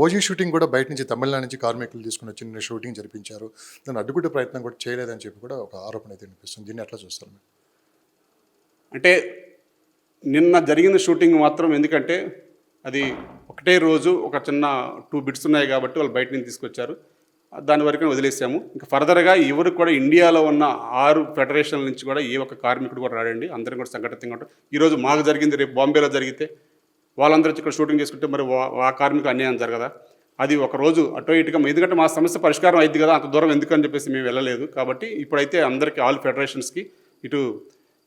OG shooting కూడా బయట నుంచి తమిళనాడు నుంచి కార్మికులు తీసుకుని వచ్చి నిన్న షూటింగ్ జరిపించారు. దాన్ని అడ్డుకునే ప్రయత్నం కూడా చేయలేదని చెప్పి కూడా ఒక ఆరోపణ అయితే వినిపిస్తుంది. దీన్ని ఎట్లా చూస్తారు మీరు? అంటే నిన్న జరిగిన షూటింగ్ మాత్రం ఎందుకంటే అది ఒకటే రోజు ఒక చిన్న 2 బిట్స్ ఉన్నాయి కాబట్టి వాళ్ళు బయట నుంచి తీసుకొచ్చారు. దాని వరకు వదిలేసాము. ఇంకా ఫర్దర్గా ఎవరు కూడా ఇండియాలో ఉన్న 6 ఫెడరేషన్ల నుంచి కూడా ఏ ఒక్క కార్మికుడు కూడా రాడండి. అందరం కూడా సంఘటితంగా ఉంటాం. ఈరోజు మాకు జరిగింది, రేపు బాంబేలో జరిగితే వాళ్ళందరూ ఇక్కడ షూటింగ్ చేసుకుంటే మరి ఆ కార్మికులు అన్యాయం జరగదా? అది ఒక రోజు అటో ఇటుగా, ఎందుకంటే మా సమస్య పరిష్కారం అయింది కదా, అంత దూరం ఎందుకు అని చెప్పేసి మేము వెళ్ళలేదు. కాబట్టి ఇప్పుడైతే అందరికీ ఆల్ ఫెడరేషన్స్కి ఇటు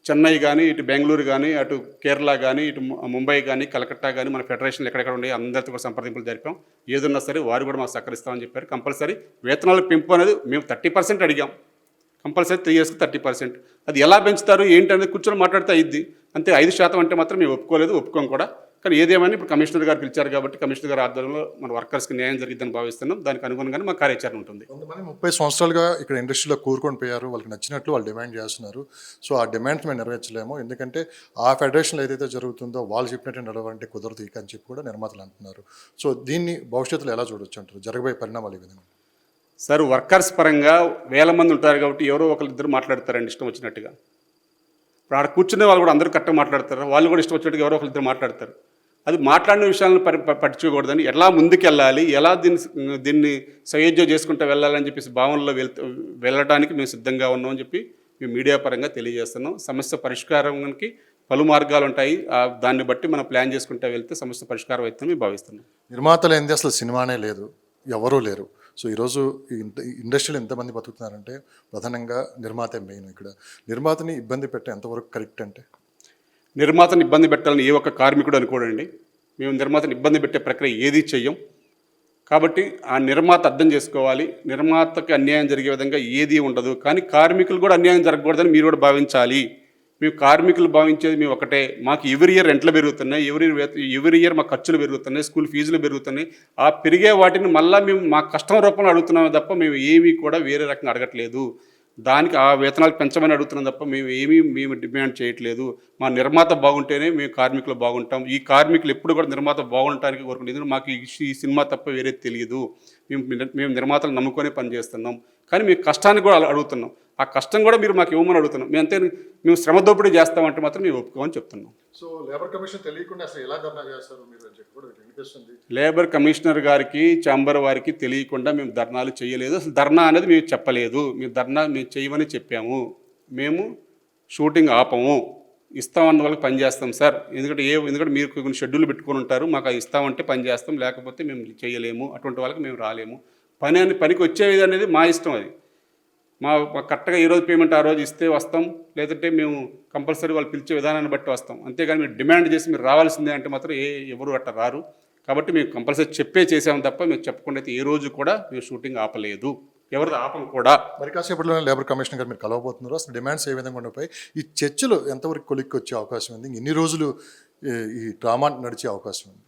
చెన్నై కానీ, ఇటు బెంగళూరు కానీ, అటు కేరళ కానీ, ఇటు ముంబై కానీ, కలకత్తా కానీ మన ఫెడరేషన్లు ఎక్కడెక్కడ ఉన్నాయి అందరితో కూడా సంప్రదింపులు జరిపాం. ఏదున్నా సరే వారు కూడా మాకు సహకరిస్తామని చెప్పారు. కంపల్సరీ వేతనాల పెంపు అనేది మేము 30% అడిగాం. కంపల్సరీ 3 yearsకి 30%. అది ఎలా పెంచుతారు ఏంటి అనేది కూర్చొని మాట్లాడితే అయ్యిద్ది. అంతే 5% అంటే మాత్రం మేము ఒప్పుకోం కూడా. కానీ ఏదేమైనా ఇప్పుడు కమిషనర్ గారు పిలిచారు కాబట్టి కమిషనర్ గారి ఆధ్వర్యంలో మన వర్కర్స్కి న్యాయం జరిగిద్దని భావిస్తున్నాం. దానికి అనుగుణంగానే మా కార్యాచరణ ఉంటుంది. కొంతమంది 30 సంవత్సరాలుగా ఇక్కడ ఇండస్ట్రీలో కూరుకొని పోయారు. వాళ్ళకి నచ్చినట్లు వాళ్ళు డిమాండ్ చేస్తున్నారు. సో ఆ డిమాండ్స్ మేము నెరవేర్చలేము. ఎందుకంటే ఆ ఫెడరేషన్లో ఏదైతే జరుగుతుందో వాళ్ళు చెప్పినట్టు నడవాలంటే కుదరదు ఇక అని చెప్పి కూడా నిర్మాతలు అంటున్నారు. సో దీన్ని భవిష్యత్తులో ఎలా చూడొచ్చు అంటారు? జరగబోయే పరిణామాలు ఈ విధంగా. సార్, వర్కర్స్ పరంగా వేల మంది ఉంటారు కాబట్టి ఎవరో ఒకరిద్దరు మాట్లాడతారండి ఇష్టం వచ్చినట్టుగా. ఇప్పుడు ఆడ కూర్చునే వాళ్ళు కూడా అందరూ కరెక్ట్గా మాట్లాడతారు. వాళ్ళు కూడా ఇష్టం వచ్చినట్టుగా ఎవరో ఒకరిద్దరు మాట్లాడతారు. అది మాట్లాడిన విషయాలను పట్టించుకోకూడదని, ఎలా ముందుకెళ్ళాలి, ఎలా దీన్ని సయోధ్య చేసుకుంటూ వెళ్ళాలని చెప్పేసి భావనలో వెళ్ళడానికి మేము సిద్ధంగా ఉన్నామని చెప్పి మేము మీడియా పరంగా తెలియజేస్తున్నాం. సమస్య పరిష్కారానికి పలు మార్గాలు ఉంటాయి. దాన్ని బట్టి మనం ప్లాన్ చేసుకుంటూ వెళ్తే సమస్య పరిష్కారం అవుతుందని మేము భావిస్తున్నాం. నిర్మాతలు ఏంది అసలు సినిమానే లేదు, ఎవరూ లేరు. సో ఈరోజు ఇండస్ట్రీలో ఎంతమంది బతుకుతున్నారంటే ప్రధానంగా నిర్మాత మెయిన్. ఇక్కడ నిర్మాతని ఇబ్బంది పెట్టే ఎంతవరకు కరెక్ట్ అంటే? నిర్మాతను ఇబ్బంది పెట్టాలని ఏ ఒక్క కార్మికుడు అనుకోడండి. మేము నిర్మాతను ఇబ్బంది పెట్టే ప్రక్రియ ఏదీ చెయ్యం. కాబట్టి ఆ నిర్మాత అర్థం చేసుకోవాలి. నిర్మాతకి అన్యాయం జరిగే విధంగా ఏదీ ఉండదు. కానీ కార్మికులు కూడా అన్యాయం జరగకూడదని మీరు కూడా భావించాలి. మేము కార్మికులు భావించేది మేము ఒకటే, మాకు ఎవ్రీ ఇయర్ రెంట్లు పెరుగుతున్నాయి, ఎవ్రీ ఇయర్ మా ఖర్చులు పెరుగుతున్నాయి, స్కూల్ ఫీజులు పెరుగుతున్నాయి. ఆ పెరిగే వాటిని మళ్ళీ మేము మా కష్టం రూపంలో అడుగుతున్నామే తప్ప మేము ఏమీ కూడా వేరే రకంగా అడగట్లేదు. దానికి ఆ వేతనాలు పెంచమని అడుగుతున్నాం తప్ప మేము డిమాండ్ చేయట్లేదు. మా నిర్మాత బాగుంటేనే మేము కార్మికులు బాగుంటాం. ఈ కార్మికులు ఎప్పుడు కూడా నిర్మాత బాగుండటానికి కోరుకుంటుంది. ఎందుకంటే మాకు ఈ సినిమా తప్ప వేరే తెలియదు. మేము నిర్మాతలు నమ్ముకొని పనిచేస్తున్నాం. కానీ మేము కష్టాన్ని కూడా అడుగుతున్నాం. ఆ కష్టం కూడా మీరు మాకు ఇవ్వమని అడుగుతున్నాం. మేము శ్రమ దోపిడీ చేస్తామంటే మాత్రం మేము ఒప్పుకోమని చెప్తున్నాం. సో లేబర్ కమిషన్ తెలియకుండా అసలు ఎలా ధర్నా చేస్తారు మీరు అని చెప్పి కూడా వినిపిస్తుంది. లేబర్ కమిషనర్ గారికి, ఛాంబర్ వారికి తెలియకుండా మేము ధర్నాలు చేయలేదు. అసలు ధర్నా అనేది మేము చెప్పలేదు. మేము చేయమని చెప్పాము. మేము షూటింగ్ ఆపము, ఇస్తామన్న వాళ్ళకి పని చేస్తాం సార్. ఎందుకంటే మీరు కొన్ని షెడ్యూల్ పెట్టుకొని ఉంటారు, మాకు అది ఇస్తామంటే పని చేస్తాం, లేకపోతే మేము చేయలేము. అటువంటి వాళ్ళకి మేము రాలేము. పనికి వచ్చేది అనేది మా ఇష్టం. అది మా కరెక్ట్గా ఈరోజు పేమెంట్ ఆ రోజు ఇస్తే వస్తాం, లేదంటే మేము కంపల్సరీ వాళ్ళు పిలిచే విధానాన్ని బట్టి వస్తాం. అంతేగాని మీరు డిమాండ్ చేసి మీరు రావాల్సిందే అంటే మాత్రం ఎవరు అట్లా రారు. కాబట్టి మేము కంపల్సరీ చేసాము తప్ప మేము చెప్పకుండా అయితే ఏ రోజు కూడా మేము షూటింగ్ ఆపలేదు, ఎవరిది ఆపం కూడా. మరి కాసేపట్లోనే లేబర్ కమిషనర్ గారు మీరు కలవబోతున్నారు. అసలు డిమాండ్స్ ఏ విధంగా ఉండిపోయి ఈ చర్చలు ఎంతవరకు కొలిక్కి వచ్చే అవకాశం ఉంది? ఎన్ని రోజులు ఈ డ్రామా నడిచే అవకాశం ఉంది?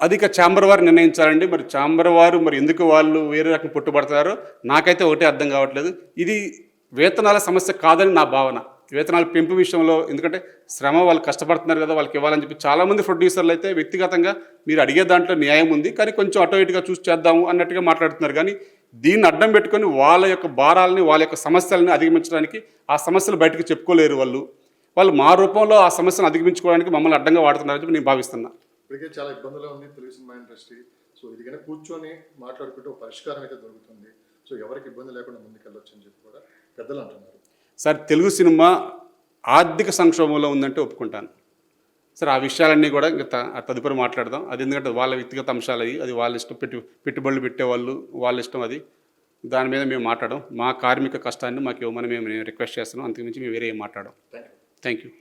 అది ఇక ఛాంబర్ వారు నిర్ణయించాలండి. మరి ఛాంబర్ వారు మరి ఎందుకు వాళ్ళు వేరే రకం పట్టుబడతారో నాకైతే ఒకటే అర్థం కావట్లేదు. ఇది వేతనాల సమస్య కాదని నా భావన. వేతనాల పెంపు విషయంలో, ఎందుకంటే శ్రమ వాళ్ళు కష్టపడుతున్నారు కదా, వాళ్ళకి ఇవ్వాలని చెప్పి చాలామంది ప్రొడ్యూసర్లు అయితే వ్యక్తిగతంగా మీరు అడిగే దాంట్లో న్యాయం ఉంది, కానీ కొంచెం అటో ఇటుగా చూసి చేద్దాము అన్నట్టుగా మాట్లాడుతున్నారు. కానీ దీన్ని అడ్డం పెట్టుకొని వాళ్ళ యొక్క భారాలని, వాళ్ళ యొక్క సమస్యలని అధిగమించడానికి ఆ సమస్యలు బయటకు చెప్పుకోలేరు. వాళ్ళు మా రూపంలో ఆ సమస్యను అధిగమించుకోవడానికి మమ్మల్ని అడ్డంగా వాడుతున్నారని చెప్పి నేను భావిస్తున్నాను. ఇప్పటికే చాలా ఇబ్బందులు ఉంది తెలుగు సినిమా ఇండస్ట్రీ. సో ఇది కన్నా కూర్చొని మాట్లాడుకుంటే ఒక పరిష్కారం అయితే దొరుకుతుంది. సో ఎవరికి ఇబ్బంది లేకుండా ముందుకెళ్ళొచ్చు అని చెప్పి కూడా పెద్దలు అంటున్నారు. సార్, తెలుగు సినిమా ఆర్థిక సంక్షోభంలో ఉందంటే ఒప్పుకుంటాను సార్. ఆ విషయాలన్నీ కూడా ఇంకా తదుపరి మాట్లాడదాం. అది ఎందుకంటే వాళ్ళ వ్యక్తిగత అంశాలు అది వాళ్ళ ఇష్టం. పెట్టుబడులు పెట్టేవాళ్ళు వాళ్ళ ఇష్టం. అది దాని మీద మేము మాట్లాడడం, మా కార్మిక కష్టాన్ని మాకు ఇవ్వమని మేము రిక్వెస్ట్ చేస్తున్నాం. అంతకుమించి మేము వేరే ఏం మాట్లాడడం. Thank you.